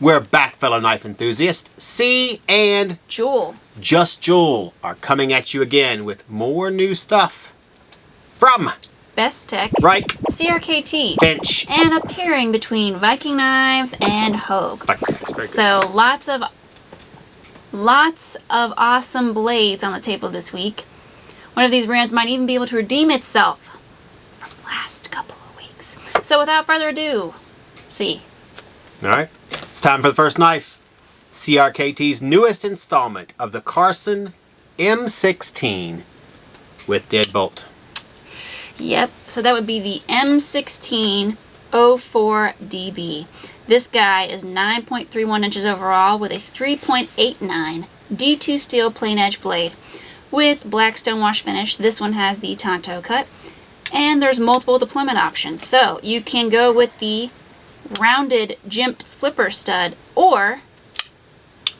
We're back, fellow knife enthusiasts. Cee and Jul. Just Jul are coming at you again with more new stuff from Bestech, Rike, CRKT, Finch, and a pairing between Viking Knives and Hogue. So lots of awesome blades on the table this week. One of these brands might even be able to redeem itself from the last couple of weeks. So without further ado, Cee. All right, it's time for the first knife. CRKT's newest installment of the Carson M-16 with Deadbolt. Yep, so that would be the M-16 04DB. This guy is 9.31 inches overall with a 3.89 D2 steel plain edge blade with black stonewash finish. This one has the Tonto cut, and there's multiple deployment options. So you can go with the rounded jimped flipper stud or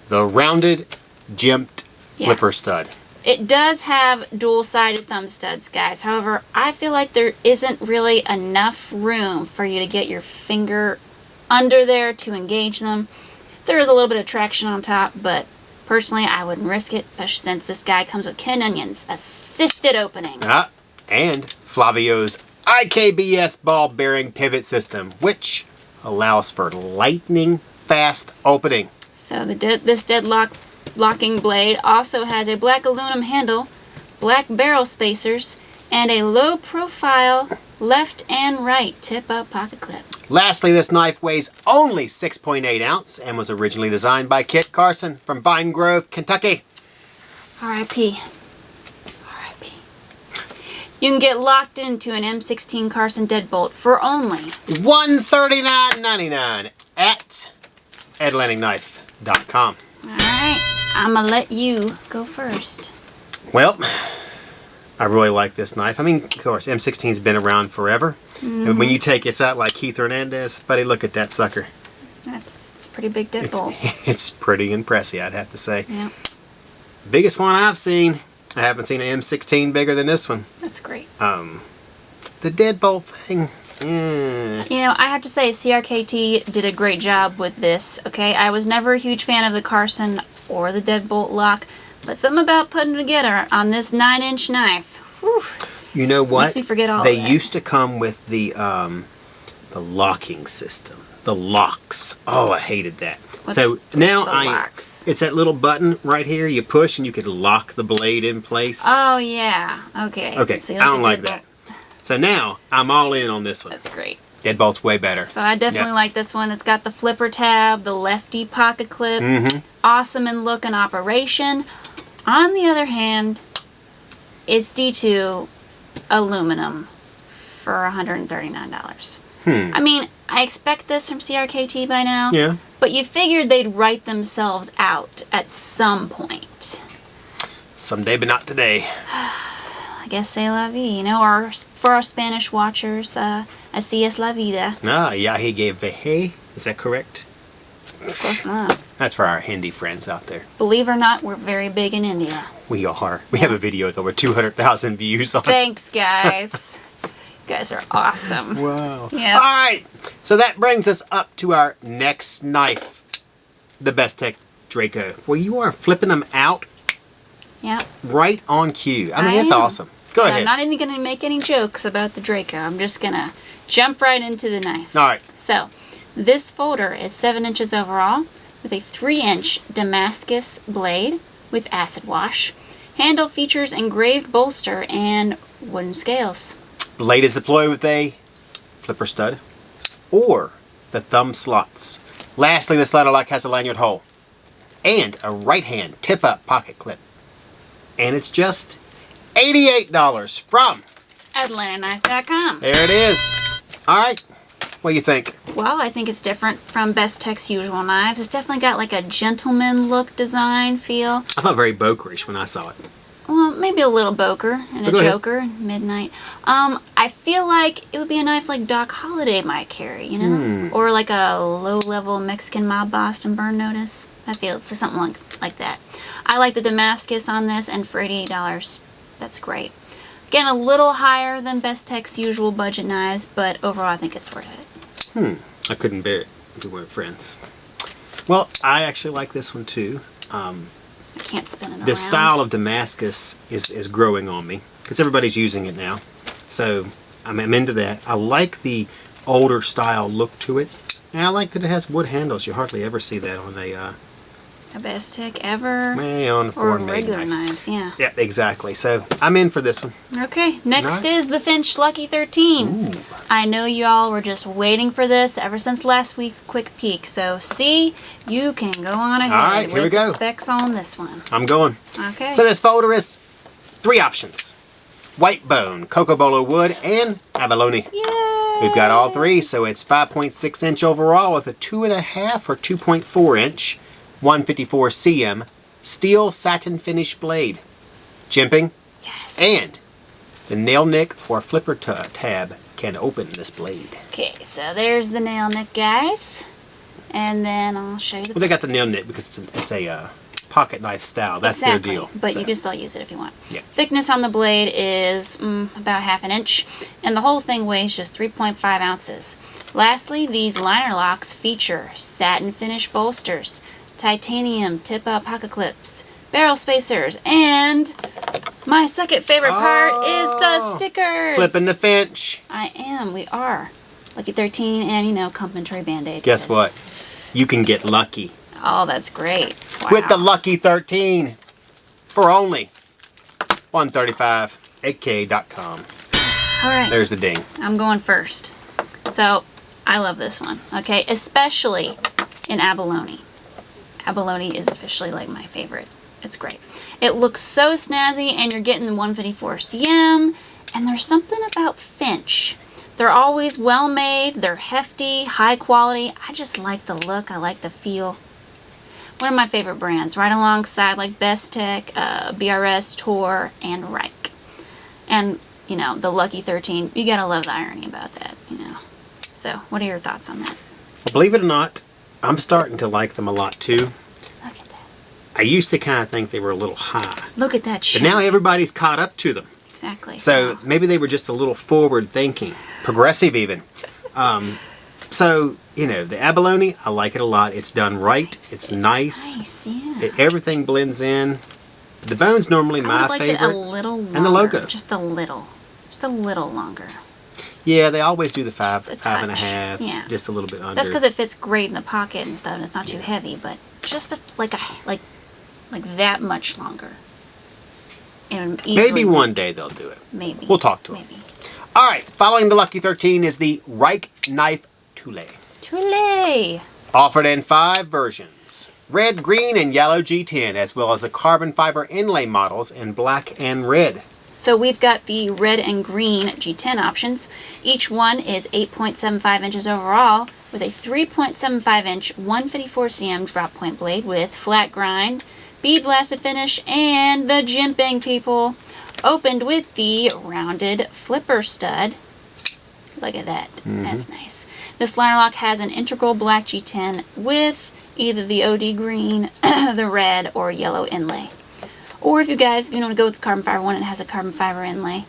the rounded jimped flipper stud. It does have dual-sided thumb studs, guys. However, I feel like there isn't really enough room for you to get your finger under there to engage them. There is a little bit of traction on top, but personally, I wouldn't risk it, especially since this guy comes with Ken Onion's assisted opening. And Flavio's IKBS ball bearing pivot system, which allows for lightning fast opening. So this locking blade also has a black aluminum handle, black barrel spacers, and a low profile left and right tip up pocket clip. Lastly, this knife weighs only 6.8 ounce and was originally designed by Kit Carson from Vine Grove, Kentucky. R.I.P. R.I.P. You can get locked into an M16 Carson Deadbolt for only $139.99 at AtlanticKnife.com. Alright, I'm gonna let you go first. Well, I really like this knife. I mean, of course, M16's been around forever. And when you take this out like Keith Hernandez, buddy, look at that sucker. It's a pretty big deadbolt. It's pretty impressive, I'd have to say. Yeah. Biggest one I've seen. I haven't seen an M16 bigger than this one. That's great. The deadbolt thing. You know, I have to say CRKT did a great job with this, okay? I was never a huge fan of the Carson or the Deadbolt lock, but something about putting it together on this 9-inch knife, whew, you know what? makes me forget all They of that. used to come with the locking system, the locks. Oh, I hated that. So now locks? It's that little button right here. You push and you could lock the blade in place. Oh yeah, okay. Okay, So I don't like that. So now I'm all in on this one. That's great. Deadbolt's way better. So I definitely like this one. It's got the flipper tab, the lefty pocket clip. Awesome in look and operation. On the other hand, it's D2 aluminum for $139. I mean, I expect this from CRKT by now. Yeah. But you figured they'd write themselves out at some point. Someday, but not today. I guess c'est la vie, you know, or for our Spanish watchers, así es la vida. Ah, yahi que veje. Is that correct? Close enough. That's for our Hindi friends out there. Believe it or not, we're very big in India. We are. We have a video with over 200,000 views on it. Thanks, guys. You guys are awesome. Wow. Yeah. All right. So that brings us up to our next knife, the Bestech Draco. Well, you are flipping them out right on cue. I mean, it's awesome. Go ahead. I'm not even going to make any jokes about the Draco. I'm just going to jump right into the knife. All right. So, this folder is 7 inches overall with a 3-inch Damascus blade with acid wash. Handle features engraved bolster and wooden scales. Blade is deployed with a flipper stud or the thumb slots. Lastly, this ladder lock has a lanyard hole and a right-hand tip-up pocket clip. And it's just $88 from AtlanticKnife.com. There it is. All right. What do you think? Well, I think it's different from Bestech's usual knives. It's definitely got like a gentleman look design feel. I thought very Bokerish when I saw it. Well, maybe a little Boker and a Joker, midnight. I feel like it would be a knife like Doc Holliday might carry, you know? Or like a low-level Mexican mob boss in Burn Notice. I feel it's something like that. I like the Damascus on this, and for $88, that's great. Again, a little higher than Bestech's usual budget knives, but overall I think it's worth it. I couldn't bear it if we weren't friends. Well, I actually like this one too. I can't spin it around. The style of Damascus is growing on me because everybody's using it now. So I'm into that. I like the older style look to it. And I like that it has wood handles. You hardly ever see that on a Bestech ever. on a Or foreign made regular knife. knives, yeah. Yep, exactly. So I'm in for this one. Okay, next Nice. is the Finch Lucky 13. Ooh. I know y'all were just waiting for this ever since last week's quick peek. So, Cee, you can go on ahead right, here we with go. the specs on this one. I'm going. Okay. So this folder is 3 options. White bone, cocobolo wood, and abalone. Yay! We've got all 3, so it's 5.6 inch overall with a 2.5 or 2.4 inch 154 cm steel satin finish blade. Jimping. Yes. And the nail nick or flipper tab can open this blade. Okay, so there's the nail nick, guys. And then I'll show you the... Well, they got the nail nick because it's a pocket knife style. That's exactly, their deal. but So, you can still use it if you want. Yeah. Thickness on the blade is about 1/2 inch, and the whole thing weighs just 3.5 ounces. Lastly, these liner locks feature satin finish bolsters, titanium tip-up pocket clips, barrel spacers, and my second favorite part is the stickers. Flipping the Finch. I am. We are. Lucky 13 and, you know, complimentary Band-Aid. Guess what? You can get lucky Oh, that's great. Wow. with the Lucky 13 for only $135. AK.com. All right. There's the ding. I'm going first. So, I love this one, okay? Especially in abalone. Abalone is officially like my favorite. It's great. It looks so snazzy, and you're getting the 154 cm, and there's something about Finch. They're always well made, they're hefty, high quality. I just like the look, I like the feel. One of my favorite brands, right alongside like Bestech, BRS, Tor, and Rike. And, you know, the Lucky 13, you gotta love the irony about that, you know. So, what are your thoughts on that? Well, believe it or not, I'm starting to like them a lot too. Look at that. I used to kind of think they were a little high. Look at that But shape. now everybody's caught up to them. Exactly. So maybe they were just a little forward thinking, progressive even. So, you know, the abalone, I like it a lot. It's done right. It's nice. Nice, yeah. Everything blends in. The bone's normally I my would like it a favorite. little longer. And the logo. Just a little. Just a little longer. Yeah, they always do the five Just a and a touch. half, Yeah. just a little bit under. That's because it fits great in the pocket and stuff, and it's not too heavy, but just like that much longer. And Maybe one day they'll do it. Maybe. We'll talk to them. Maybe. All right, following the Lucky 13 is the Rike Knife Tulay. Tulay. Offered in 5 versions. Red, green, and yellow G10, as well as the carbon fiber inlay models in black and red. So we've got the red and green G10 options. Each one is 8.75 inches overall with a 3.75 inch 154 cm drop point blade with flat grind, bead blasted finish, and the jimping, people. Opened with the rounded flipper stud. Look at that. That's nice. This liner lock has an integral black G10 with either the OD green, the red, or yellow inlay. Or if you guys, want to go with the carbon fiber one, it has a carbon fiber inlay.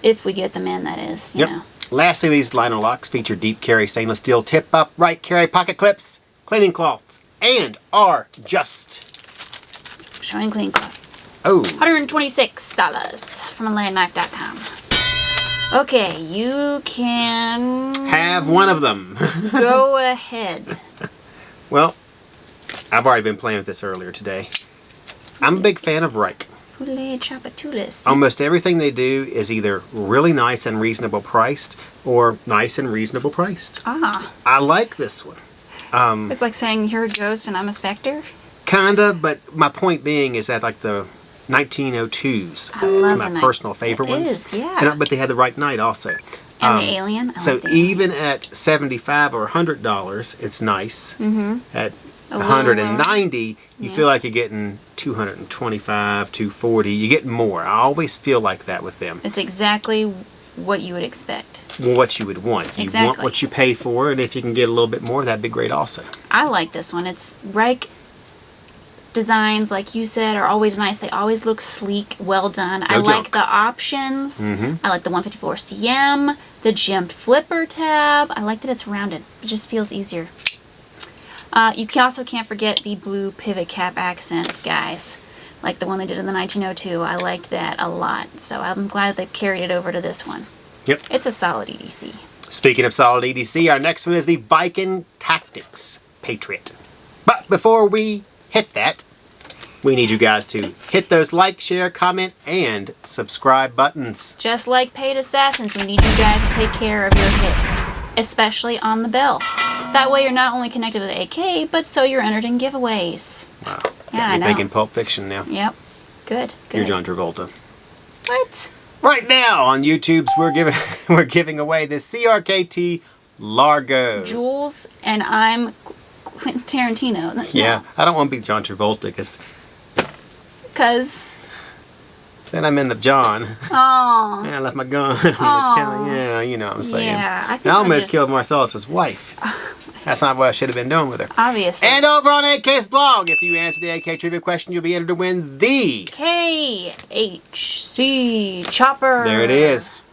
If we get them in, that is, you know. Lastly, these liner locks feature deep carry stainless steel tip upright carry pocket clips, cleaning cloths, and are just... Showing clean cloth. Oh, $126 from AtlanticKnife.com. Okay, you can have one of them. go ahead. Well, I've already been playing with this earlier today. I'm a big fan of Rike. Tulay Chapatulis. Almost everything they do is either really nice and reasonable priced or nice and reasonable priced. Ah, I like this one. it's like saying you're a ghost and I'm a specter. Kinda, but my point being is that like the 1902s, I love it's my the personal favorite It ones. is, yeah. But they had the Rike Knight also. And the alien. I So like the alien. even at $75 or $100, it's nice. At A little $190, you feel like you're getting $225, $240. You get more. I always feel like that with them. It's exactly what you would expect. What you would want. You want Exactly. what you pay for, and if you can get a little bit more, that'd be great also. I like this one. It's Rike designs, like you said, are always nice. They always look sleek, well done. I No like junk. the options. I like the 154 cm, the jimped flipper tab. I like that it's rounded. It just feels easier. You also can't forget the blue pivot cap accent, guys. Like the one they did in the 1902. I liked that a lot. So I'm glad they carried it over to this one. Yep. It's a solid EDC. Speaking of solid EDC, our next one is the Viking Tactics Patriot. But before we hit that, we need you guys to hit those like, share, comment, and subscribe buttons. Just like paid assassins, we need you guys to take care of your hits, especially on the bell. That way you're not only connected with AK, but so you're entered in giveaways. Wow. Yeah, I know. Thinking Pulp Fiction now. Yep. Good. You're John Travolta. What? Right now on YouTube's we're giving away the CRKT Largo. Jules and I'm Quentin Tarantino. No. Yeah, I don't want to be John Travolta because then I'm in the John. Oh. Yeah, I left my gun. Yeah, you know what I'm saying. Yeah, I think I almost killed Marcellus' wife. That's not what I should have been doing with her. Obviously. And over on AK's blog, if you answer the AK trivia question, you'll be entered to win the KHC chopper. There it is.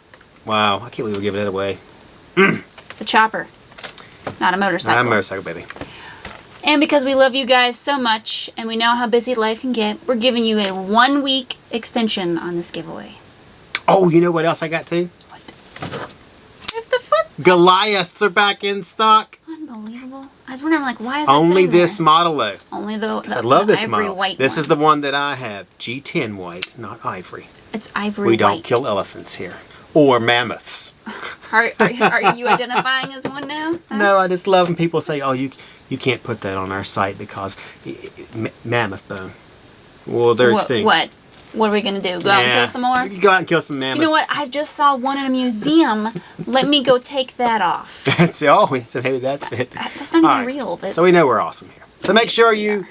Wow, I can't believe we're giving it away. It's a chopper, not a motorcycle. Not a motorcycle, baby. And because we love you guys so much, and we know how busy life can get, we're giving you a 1-week extension on this giveaway. Oh, you know what else I got too? What? What the fuck? Goliaths are back in stock. Unbelievable. I was wondering, like, why is that Only sitting there? this model though. Only the I love this ivory model. white This one. is the one that I have. G10 white, not ivory. It's ivory We white. don't kill elephants here. Or mammoths. Are you identifying as one now? Huh? No, I just love when people say, oh, you can't put that on our site because mammoth bone. Well, they're extinct. What? What are we going to do? Go out and kill some more? You can go out and kill some mammoths. You know what? I just saw one in a museum. Let me go take that off. so maybe that's it. That's not even real. So we know we're awesome here. So make sure you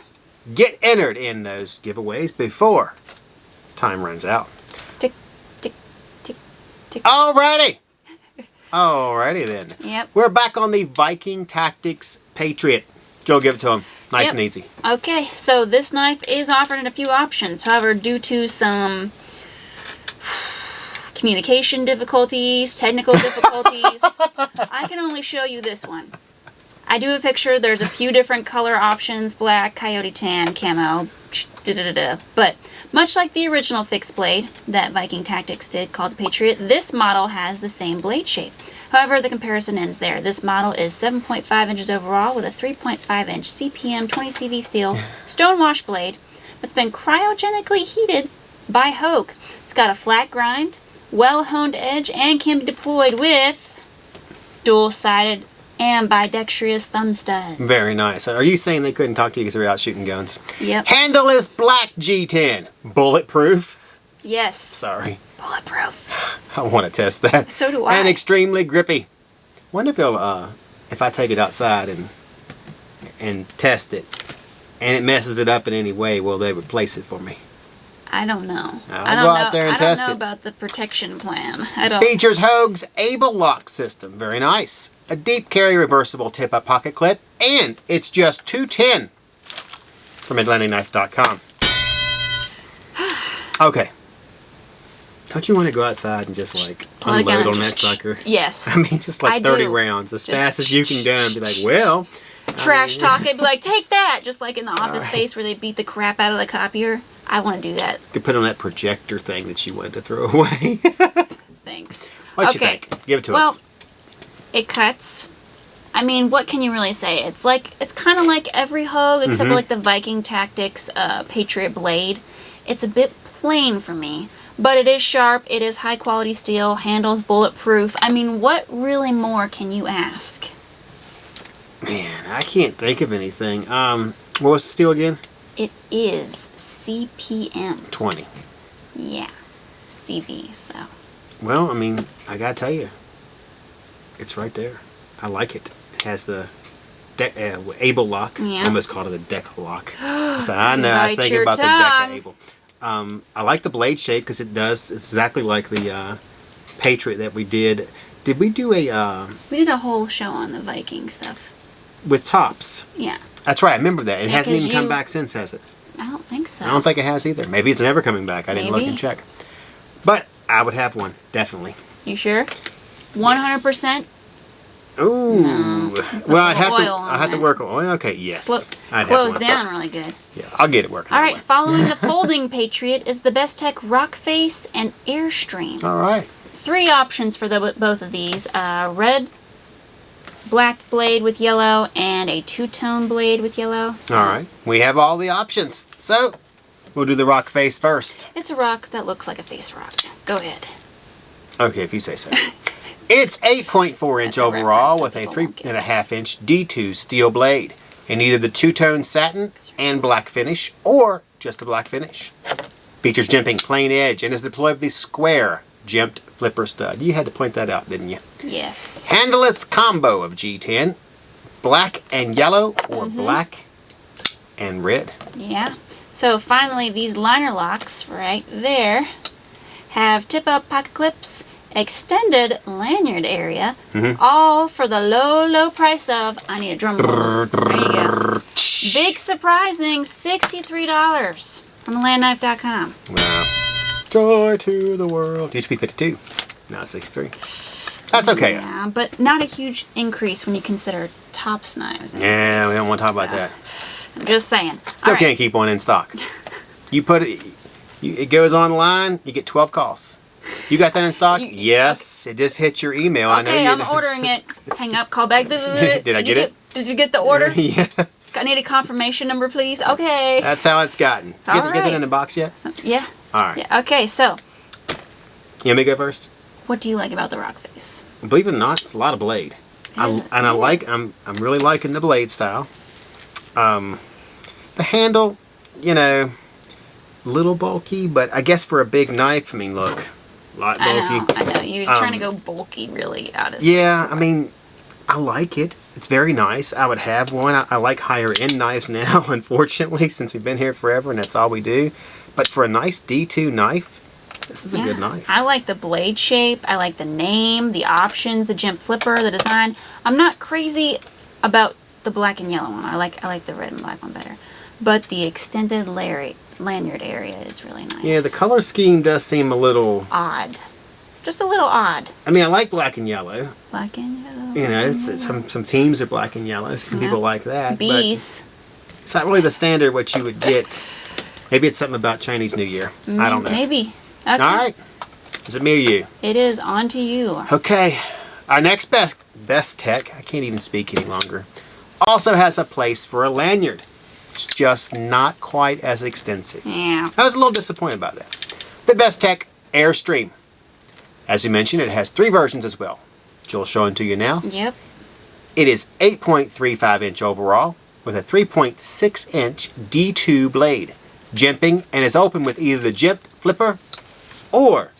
get entered in those giveaways before time runs out. Tick, tick, tick, tick. Alrighty. Alrighty then. Yep. We're back on the Viking Tactics Patriot. Joe, give it to him. Nice and easy. Okay, so this knife is offered in a few options. However, due to some communication difficulties, technical difficulties, I can only show you this one. I do a picture. There's a few different color options: black, coyote tan, camo, But much like the original fixed blade that Viking Tactics did called the Patriot, this model has the same blade shape. However, the comparison ends there. This model is 7.5 inches overall with a 3.5 inch CPM 20CV steel stonewash blade that's been cryogenically heated by Hogue. It's got a flat grind, well-honed edge, and can be deployed with dual-sided ambidextrous thumb studs. Very nice. Are you saying they couldn't talk to you because they were out shooting guns? Yep. Handle is black G10. Bulletproof? Yes. Sorry. Bulletproof. I want to test that. So do I. And extremely grippy. Wonder if I take it outside and test it, and it messes it up in any way, will they replace it for me? I don't know. I'll go out there and test it. I don't know about the protection plan. I don't. Features Hogue's Able Lock system. Very nice. A deep carry reversible tip-up pocket clip, and it's just $210 from AtlanticKnife.com. Okay. Don't you want to go outside and just like unload on that sucker? Yes. I mean, just like 30 rounds as fast as you can go and be like, well. Trash talk it, be like, take that! Just like in the Office Space where they beat the crap out of the copier. I want to do that. You could put on that projector thing that you wanted to throw away. Thanks. What you think? Give it to us. Well, it cuts. I mean, what can you really say? It's kind of like every Hogue except for like the Viking Tactics Patriot blade. It's a bit plain for me. But it is sharp, it is high quality steel, handles bulletproof. I mean, what really more can you ask? Man, I can't think of anything. What was the steel again? It is CPM. 20. Yeah. CV, so. Well, I mean, I gotta tell you, it's right there. I like it. It has the Able lock. Yeah. I almost called it a deck lock. So I know, I was thinking about the deck Able. I like the blade shape because it's exactly like the Patriot that we did. Did we do a... we did a whole show on the Viking stuff. With tops. Yeah. That's right, I remember that. It hasn't even come you- back since, has it? I don't think so. I don't think it has either. Maybe it's never coming back. I didn't look Maybe. and check. But I would have one, definitely. You sure? 100%? Ooh, No. Well, I'd oil have to work on. Well, okay, yes. I'd have Close one. down really good. Yeah, I'll get it working. All right, following the folding Patriot is the Bestech Rockface and Airstream. All right. 3 options for both of these: red, black blade with yellow, and a 2-tone blade with yellow. So All right. We have all the options. So we'll do the Rockface first. it's a rock that looks like a face rock. Go ahead. Okay, if you say so. It's 8.4 inch That's a overall with reference a that people won't 3.5 inch D2 steel blade in either the 2-tone satin and black finish or just a black finish. Features jimping plain edge and is deployed with the square jimped flipper stud. You had to point that out, didn't you? Yes. Handleless combo of G10, black and yellow or black and red. Yeah. So finally, these liner locks right there have tip-up pocket clips, extended lanyard area, all for the low price of, I need a drum roll. There you go. Big surprising $63 from landknife.com. Wow. Joy to the world. Used to be 52. Now it's 63. That's okay. Yeah, but not a huge increase when you consider tops knives. Yeah, we don't want to talk about that. I'm just saying. Still can't keep one in stock. You put it, it goes online, you get 12 calls. You got that in stock? Yes. It just hit your email. I know Okay, you I'm ordering it. Hang up, call back. Did I get it? Did you get the order? Yes. I need a confirmation number, please. Okay. That's how it's gotten. All Get that right. in the box yet? Yeah. All right. Yeah. Okay, so You want me to go first? what do you like about the Rockface? Believe it or not, it's a lot of blade. I'm really liking the blade style. The handle, you know, little bulky, but I guess for a big knife, I mean, look, a lot bulky. I know. You're trying to go bulky, really, out of Yeah, I mean, I like it. It's very nice. I would have one. I like higher end knives now, unfortunately, since we've been here forever and that's all we do. But for a nice D2 knife, this is a good knife. I like the blade shape. I like the name, the options, the jimp flipper, the design. I'm not crazy about the black and yellow one. I like the red and black one better. But the extended lanyard area is really nice. Yeah, the color scheme does seem a little odd. Just a little odd. I mean, I like black and yellow. Black and yellow. You know, some teams are black and yellow. Some people like that. Bees. But it's not really the standard what you would get. Maybe it's something about Chinese New Year. I don't know. Maybe. Okay. All right. Is it me or you? It is on to you. Okay. Our next Bestech, I can't even speak any longer, also has a place for a lanyard. It's just not quite as extensive. Yeah. I was a little disappointed about that. The Bestech Airstream. As we mentioned, it has 3 versions as well. Jul's showing to you now. Yep. It is 8.35 inch overall with a 3.6 inch D2 blade. Jimping and is open with either the jimped flipper or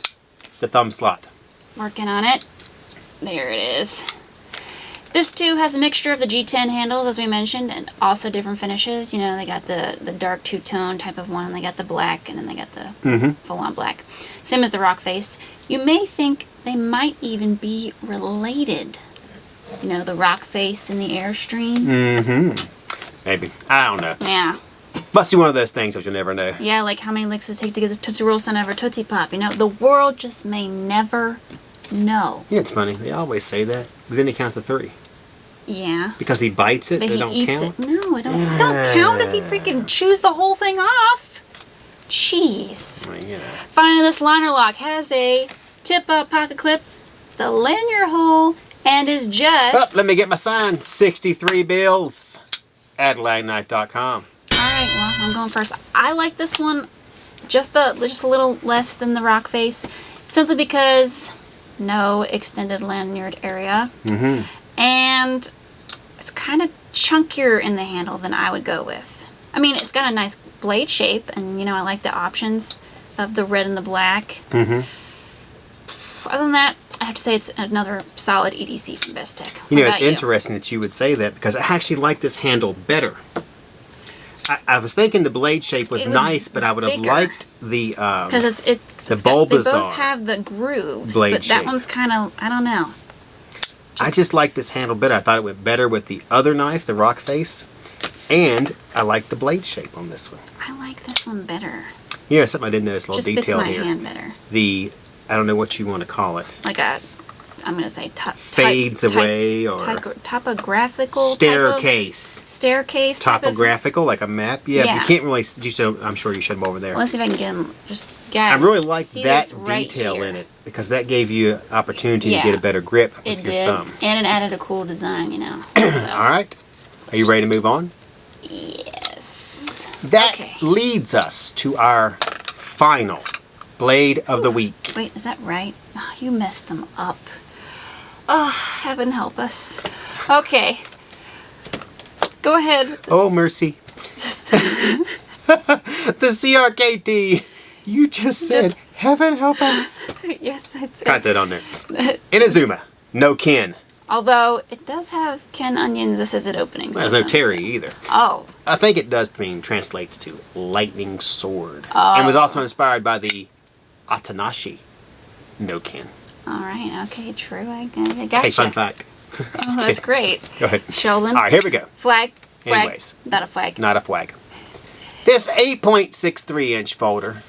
the thumb slot. Working on it. There it is. This too has a mixture of the G10 handles, as we mentioned, and also different finishes. You know, they got the dark 2-tone type of one, they got the black, and then they got the full-on black. Same as the Rockface. You may think they might even be related. You know, the Rockface and the Airstream. Maybe. I don't know. Yeah. Must be one of those things that you'll never know. Yeah, like how many licks does it take to get the Tootsie Roll sound out of a Tootsie Pop? You know, the world just may never know. Yeah, it's funny. They always say that, but then they count to 3. Yeah. Because he bites it, But they he don't eats count? it. No, it don't count if he freaking chews the whole thing off. Jeez. I mean, you know. Finally, this liner lock has a tip-up pocket clip, the lanyard hole, and is just... Let me get my sign. 63 bills at landknife.com. Alright, well, I'm going first. I like this one just a little less than the Rockface, simply because no extended lanyard area. And it's kind of chunkier in the handle than I would go with. I mean, it's got a nice blade shape, and, you know, I like the options of the red and the black. Other than that, I have to say it's another solid EDC from Bestech. You know, it's interesting that you would say that because I actually like this handle better. I was thinking the blade shape was nice, but I would have liked the because the Bulbasaur. They both have the grooves, blade but that shape. one's kind of, I don't know. I just like this handle better. I thought it went better with the other knife, the Rockface, and I like the blade shape on this one. I like this one better. Yeah, something I didn't notice, a little Just fits detail my here. hand better. The, I don't know what you want to call it. Like a I'm going to say fades away, or topographical staircase. Topographical, like a map. Yeah, you can't really do so. I'm sure you should them over there. Well, let's see if I can get them. Just guys, I really like that right detail here in it because that gave you an opportunity to get a better grip with your thumb. And it added a cool design, you know. So. All right, are you ready to move on? Yes. That leads us to our final blade of the week. Wait, is that right? Oh, you messed them up. Oh, heaven help us. Okay. Go ahead. Oh, mercy. The CRKT. You just said, heaven help us. Yes, I did. Got that on there. Inazuma No Ken. Although, it does have Ken Onions. This is an opening. There's no Terry either. Oh. I think it does translates to lightning sword. And was also inspired by the Atanashi No Ken. Alright, okay, true. I gotcha. Hey, fun fact. Oh, that's great. Go ahead. Sheldon. Alright, here we go. Flag. Anyways. Not a flag. Not a flag. This 8.63 inch folder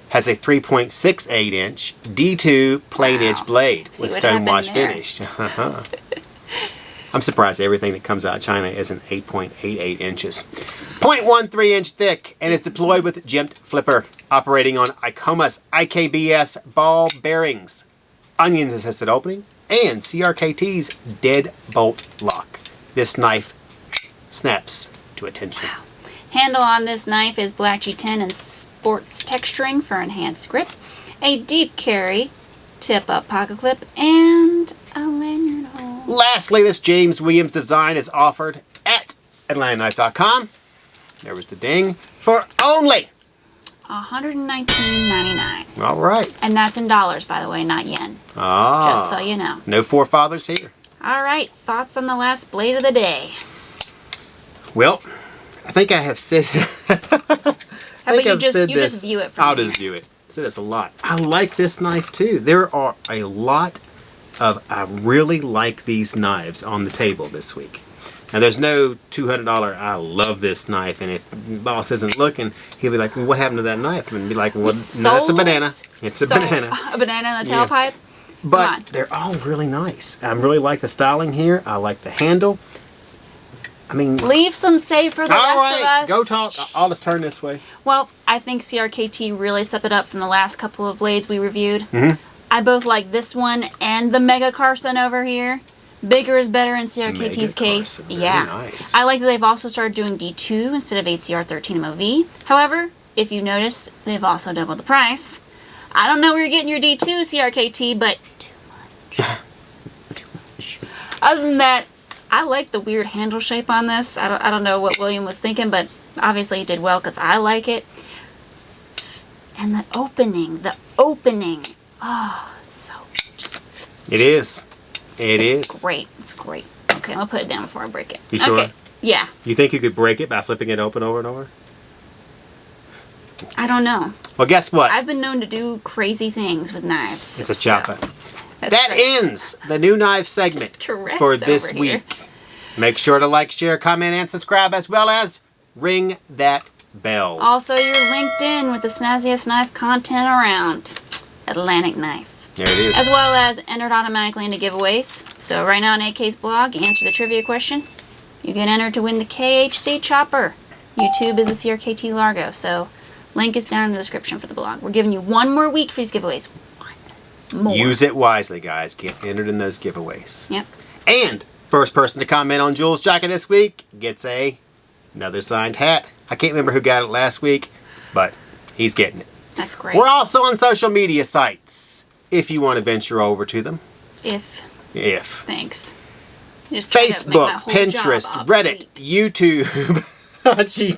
has a 3.68 inch D2 plain edge blade with stonewash finish. I'm surprised everything that comes out of China isn't 8.88 inches. 0.13 inch thick and is deployed with jimped flipper, operating on ICOMA's IKBS ball bearings, onions assisted opening, and CRKT's Deadbolt lock. This knife snaps to attention. Wow. Handle on this knife is black G10 and sports texturing for enhanced grip, a deep carry, tip-up pocket clip, and a lanyard hole. Lastly, this James Williams design is offered at AtlantaKnife.com. There was the ding. For only $119.99. All right. And that's in dollars, by the way, not yen. Ah. Just so you know. No forefathers here. All right. Thoughts on the last blade of the day? Well, I think I have said. You just view it from I'll here. just view it. So that's a lot. I like this knife too. There are a lot of. I really like these knives on the table this week. Now there's no $200. I love this knife, and if the boss isn't looking, he'll be like, "Well, what happened to that knife?" And be like, "Well, no, that's a banana. It's a banana. A banana in the tailpipe." But they're all really nice. I really like the styling here. I like the handle. I mean, leave some save for the rest of us. Go talk. I'll just turn this way. Well, I think CRKT really stepped it up from the last couple of blades we reviewed. Mm-hmm. I both like this one and the Mega Carson over here. Bigger is better in CRKT's case. Yeah. Nice. I like that they've also started doing D2 instead of 8CR13 MOV. However, if you notice, they've also doubled the price. I don't know where you're getting your D2 CRKT, but too much. Other than that, I like the weird handle shape on this. I don't know what William was thinking, but obviously he did well because I like it. And the opening. Oh, it's so just. It is. It's great. It's great. Okay, I'm gonna put it down before I break it. You sure? Okay. Yeah. You think you could break it by flipping it open over and over? I don't know. Well, guess what? I've been known to do crazy things with knives. It's a chopper. That ends the new knife segment for this week. Make sure to like, share, comment, and subscribe, as well as ring that bell. Also, you're linked in with the snazziest knife content around. Atlantic Knife. There it is. As well as entered automatically into giveaways. So right now on AK's blog, you answer the trivia question. You get entered to win the KHC chopper. YouTube is the CRKT Largo. So link is down in the description for the blog. We're giving you one more week for these giveaways. One more. Use it wisely, guys. Get entered in those giveaways. Yep. And first person to comment on Jul's jacket this week gets another signed hat. I can't remember who got it last week, but he's getting it. That's great. We're also on social media sites, if you want to venture over to them. If. Thanks. Facebook, Pinterest, Reddit, YouTube.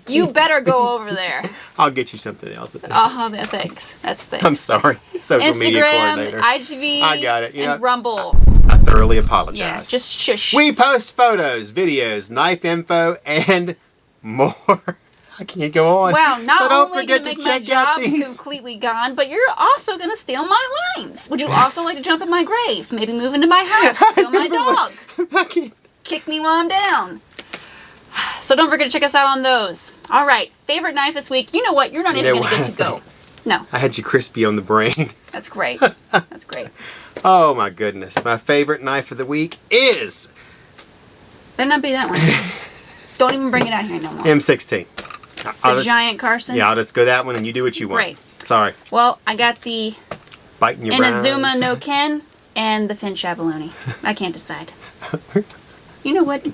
You better go over there. I'll get you something else. Thanks. That's thanks. I'm sorry. Social media coordinator. IGV, I got it. and Rumble. I thoroughly apologize. Yeah, just shush. We post photos, videos, knife info, and more. I can't go on. Wow, not so don't only forget going to to make my check out job these. completely gone, but you're also going to steal my lines. Would you also like to jump in my grave? Maybe move into my house, steal my dog, kick me while I'm down. So don't forget to check us out on those. All right, favorite knife this week. You know what? You're not even going to get to go. No. I had you crispy on the brain. That's great. That's great. Oh my goodness. My favorite knife of the week is Better not be that one. Don't even bring it out here no more. M16. The giant Carson? Yeah, I'll just go that one and you do what you want. Great. Sorry. Well, I got the Biting your Inazuma rhymes. No Ken and the Finch abalone. I can't decide. You know what?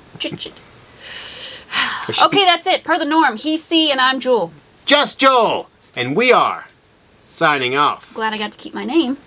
Okay, that's it. Per the norm. He's Cee and I'm Jul. Just Jul! And we are signing off. Glad I got to keep my name.